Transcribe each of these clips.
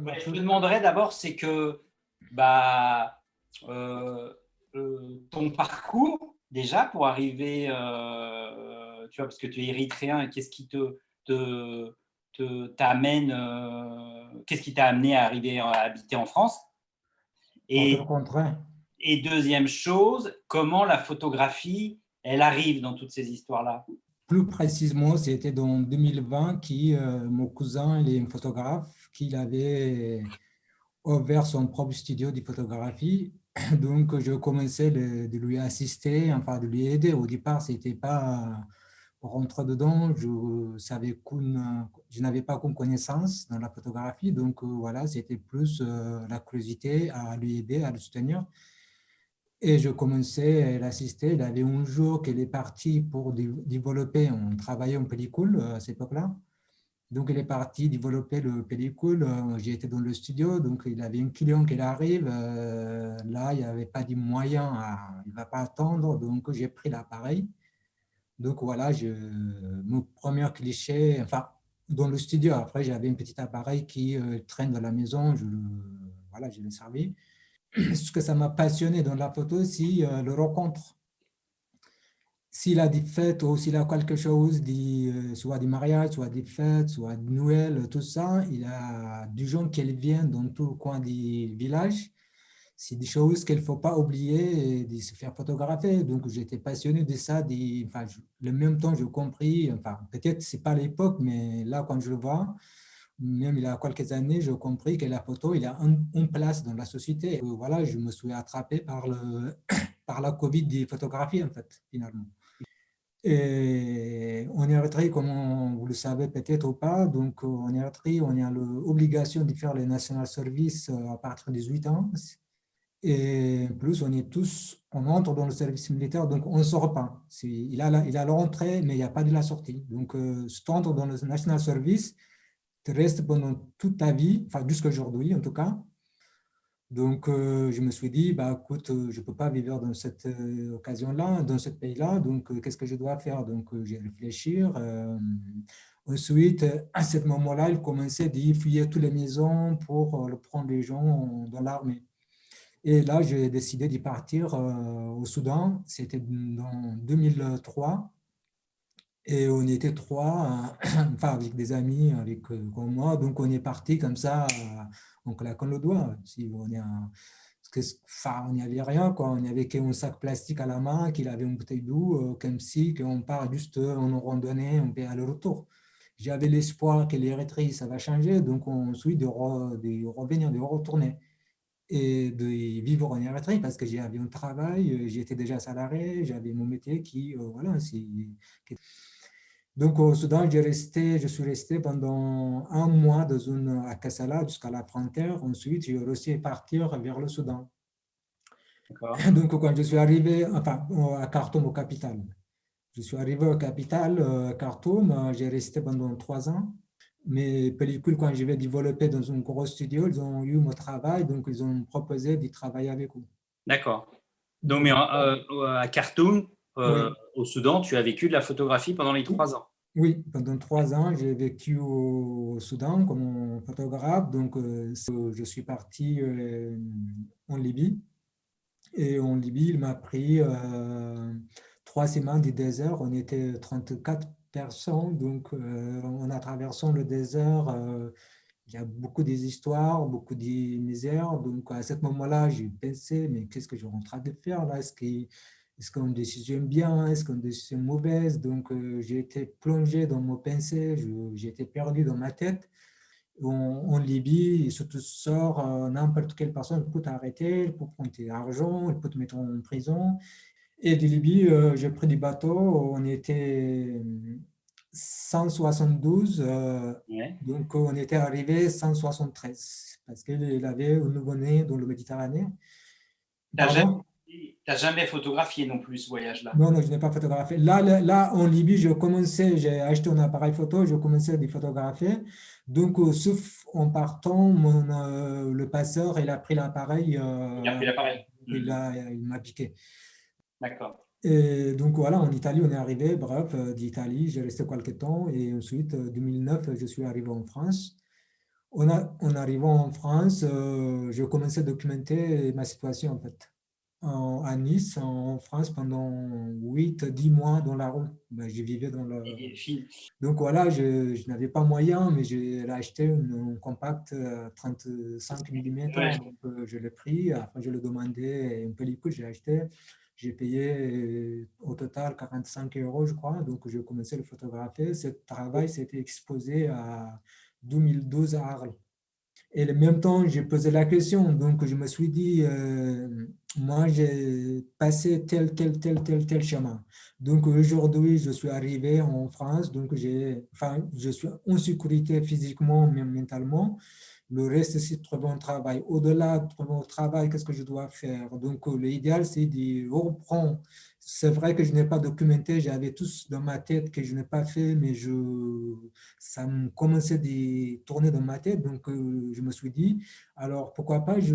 Ouais, je te demanderais d'abord, c'est que bah, euh, ton parcours, déjà, pour arriver, tu vois, parce que tu es érythréen, et te, t'amène, qu'est-ce qui t'a amené à arriver à habiter en France? Par Et, le contraire, et deuxième chose, comment la photographie, elle arrive dans toutes ces histoires-là? plus précisément, c'était dans 2020 mon cousin, il est un photographe, qu'il avait ouvert son propre studio de photographie. Donc, je commençais de lui assister, enfin de lui aider. Au départ, c'était pas pour rentrer dedans. Je n'avais pas qu'une connaissance dans la photographie. Donc, voilà, c'était plus la curiosité à lui aider, à le soutenir. Et je commençais à l'assister. Il avait un jour qu'il est parti pour développer, on travaillait en pellicule à cette époque-là. Donc, il est parti développer le pellicule. J'ai été dans le studio, donc il avait un client qui arrive. Là, il n'y avait pas de moyen, il ne va pas attendre. Donc, j'ai pris l'appareil. Donc, voilà, mon premier cliché, enfin, dans le studio. Après, j'avais un petit appareil qui traîne dans la maison. Voilà, je l'ai servi. Ce que ça m'a passionné dans la photo, c'est le rencontre. S'il a des fêtes ou s'il a quelque chose, soit des mariages, soit des fêtes, soit de Noël, tout ça, il a des gens qui viennent dans tout le coin du village. C'est des choses qu'il ne faut pas oublier et de se faire photographier. Donc, j'étais passionné de ça. Enfin, le même temps, j'ai compris, enfin, peut-être ce n'est pas l'époque, mais là, quand je le vois, même il y a quelques années, j'ai compris que la photo, il a une place dans la société. Et voilà, je me suis attrapé par la Covid des photographies, en fait, finalement. Et en Érythrée, comme vous le savez peut-être ou pas, donc en Érythrée, on a l'obligation de faire le National Service à partir de 18 ans. Et en plus, on entre dans le service militaire, donc on ne sort pas. Il a l'entrée, mais il n'y a pas de la sortie. Donc, si tu entres dans le National Service, tu restes pendant toute ta vie, enfin jusqu'à aujourd'hui en tout cas. Donc, je me suis dit, bah, écoute, je ne peux pas vivre dans cette occasion-là, dans ce pays-là, donc qu'est-ce que je dois faire? Donc, j'ai réfléchi. Ensuite, à ce moment-là, il commençait à fouiller toutes les maisons pour prendre les gens dans l'armée. Et là, j'ai décidé de partir au Soudan. C'était en 2003. Et on était trois, enfin avec des amis, comme moi. Donc, on est parti comme ça, en claquant le doigt. Si on est enfin, on n'y avait rien, quoi. On n'y avait qu'un sac plastique à la main, qu'il avait une bouteille d'eau, comme si on part juste en randonnée, on fait aller-retour. J'avais l'espoir que l'Érythrée, ça va changer, donc ensuite de revenir, de retourner et de vivre en Érythrée parce que j'avais un travail, j'étais déjà salarié, j'avais mon métier voilà, donc au Soudan, je suis resté pendant un mois à Kassala jusqu'à la frontière. Ensuite, j'ai réussi à partir vers le Soudan. D'accord. Donc quand je suis arrivé, enfin, à Khartoum, au capital. Je suis arrivé au capital, Khartoum, j'ai resté pendant 3 ans. Mes pellicules, quand je vais développer dans un gros studio, ils ont eu mon travail, donc ils ont proposé de travailler avec eux. D'accord. Donc, mais Donc, à Khartoum, oui, au Soudan, tu as vécu de la photographie pendant les 3 ans. oui, pendant 3 ans, j'ai vécu au Soudan comme photographe. Donc, je suis parti en Libye. Et en Libye, il m'a pris 3 semaines du désert. On était 34 personnes. Donc, en traversant le désert, il y a beaucoup d'histoires, beaucoup de misères. Donc, à ce moment-là, j'ai pensé, mais qu'est-ce que je suis en train de faire là? Est-ce qu'on décision bien? Est-ce qu'on décision mauvaise? Donc, j'ai été plongé dans mon pensée, j'ai été perdu dans ma tête. En Libye, il se te sort, n'importe quelle personne peut t'arrêter, il peut prendre tes argent, il peut te mettre en prison. Et de Libye, j'ai pris du bateau, on était 172, Ouais. donc on était arrivé 173 parce qu'il avait un nouveau-né dans le Méditerranée. Tu n'as jamais, Pardon? t'as jamais photographié non plus ce voyage-là. Non, non, je n'ai pas photographié. Là, en Libye, j'ai acheté un appareil photo, je commençais à les photographier. Donc, sauf en partant, le passeur, il a pris l'appareil, Il a pris l'appareil. il m'a piqué. D'accord. Et donc, voilà, en Italie, on est arrivé, bref, d'Italie, j'ai resté quelques temps. Et ensuite, 2009, je suis arrivé en France. En arrivant en France, je commençais à documenter ma situation en fait. À Nice, en France, pendant 8, 10 mois dans la rue. Ben, je vivais dans le... Et fi- Donc voilà, je n'avais pas moyen, mais j'ai acheté une compact 35 ouais, mm. Donc je l'ai pris, après je l'ai demandé une pellicule, j'ai acheté. J'ai payé au total 45 euros, je crois. Donc j'ai commencé à le photographier. Ce travail s'était exposé à 2012 à Arles. Et en même temps, j'ai posé la question. Donc, je me suis dit, moi, j'ai passé tel chemin. Donc, aujourd'hui, je suis arrivé en France. Donc, enfin, je suis en sécurité physiquement, même mentalement. Le reste, c'est trouver un travail. Au-delà de trouver un travail, qu'est-ce que je dois faire? Donc, l'idéal, c'est de reprendre. C'est vrai que je n'ai pas documenté, j'avais tout dans ma tête que je n'ai pas fait, mais ça me commençait à tourner dans ma tête. Donc, je me suis dit, alors pourquoi pas, je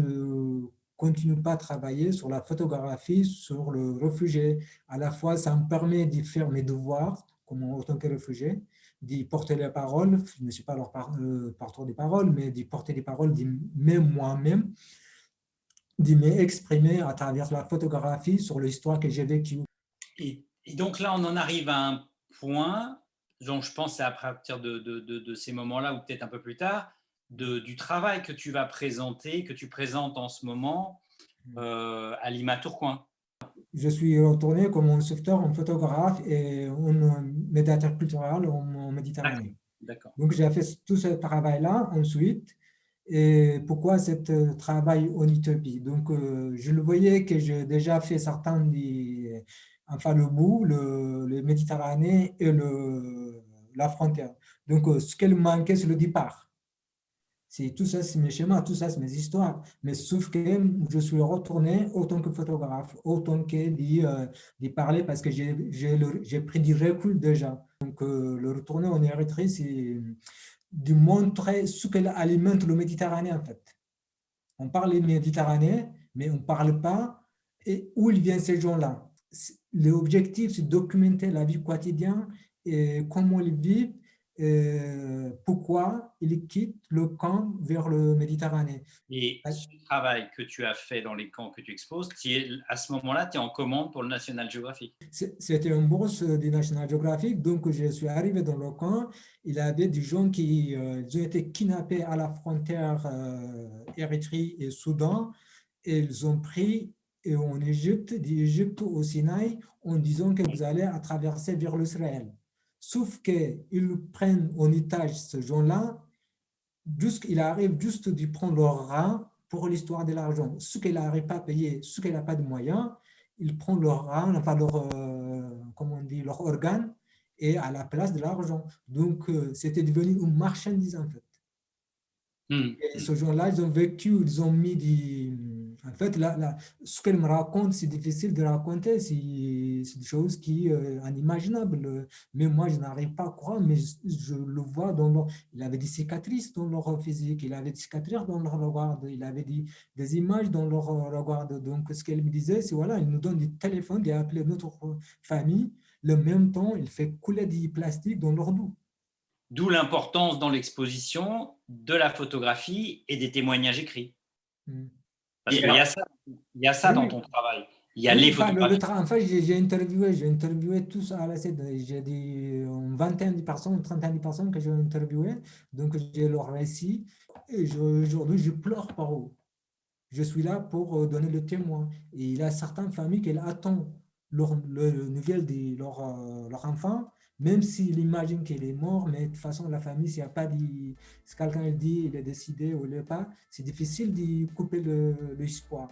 continue pas à travailler sur la photographie, sur le réfugié. À la fois, ça me permet de faire mes devoirs comme en tant que réfugié, d'y porter les paroles. Je ne suis pas leur porteur des paroles, mais d'y porter les paroles, même moi-même, d'y m'exprimer à travers la photographie sur l'histoire que j'ai vécue. et donc là, on en arrive à un point, dont je pense c'est à partir de ces moments-là, ou peut-être un peu plus tard, du travail que tu vas présenter, que tu présentes en ce moment à Lima Tourcoing. Je suis retourné comme un sauveteur, un photographe et un médiateur culturel en D'accord, Méditerranée. d'accord. Donc, j'ai fait tout ce travail-là ensuite. Et pourquoi ce travail en Éthiopie? Donc, je le voyais que j'ai déjà fait certains enfin, le bout, le Méditerranée et la frontière. Donc, ce qu'elle manquait, c'est le départ. C'est tout ça, c'est mes schémas, tout ça, c'est mes histoires. Mais sauf que je suis retourné autant que photographe, autant que d'y parler parce que j'ai pris du recul déjà. Donc, le retourner en Érythrée, c'est de montrer ce qu'elle alimente le Méditerranée en fait. On parle de Méditerranée, mais on ne parle pas et où ils viennent ces gens-là. L'objectif, c'est de documenter la vie quotidienne et comment ils vivent, pourquoi ils quittent le camp vers le Méditerranée. Et ce travail que tu as fait dans les camps que tu exposes, à ce moment-là, tu es en commande pour le National Geographic. C'était une bourse du National Geographic, donc je suis arrivé dans le camp. Il y avait des gens qui ils ont été kidnappés à la frontière Érythrée et Soudan, et ils ont pris en Égypte, d'Égypte au Sinaï, en disant que vous allez à traverser vers l'Israël. Sauf qu'ils prennent en otage ces gens-là, il arrive juste de prendre leur rein pour l'histoire de l'argent. Ce qu'il n'arrive pas à payer, ce qu'il n'a pas de moyens, il prend leur rein, enfin comment on dit, leur organe, et à la place de l'argent. Donc, c'était devenu une marchandise en fait. Et ce jour-là, ils ont vécu, ils ont mis des... En fait, ce qu'elle me raconte, c'est difficile de raconter, c'est des choses qui sont inimaginables. Mais moi, je n'arrive pas à croire, mais je le vois dans leur... Il avait des cicatrices dans leur physique, il avait des cicatrices dans leur regard, il avait des images dans leur regard. Donc, ce qu'elle me disait, c'est voilà, il nous donne des téléphones, il a appelé notre famille, le même temps, il fait couler du plastique dans leur dos. D'où l'importance dans l'exposition de la photographie et des témoignages écrits. Mm. Parce qu'il y a ça Oui, dans oui. ton travail. Il y a Oui, les enfin, photographies. enfin, j'ai interviewé tous à la scène. J'ai une vingtaine de personnes, une trentaine de personnes que j'ai interviewées. Donc, j'ai leur récit. Et aujourd'hui, je pleure par eux. Je suis là pour donner le témoin. Et il y a certaines familles qui attendent le nouvelle de leur enfant, même s'il imagine qu'il est mort, mais de toute façon, la famille, s'il n'y a pas si quelqu'un dit il est décidé ou il n'est pas, c'est difficile de couper l'espoir.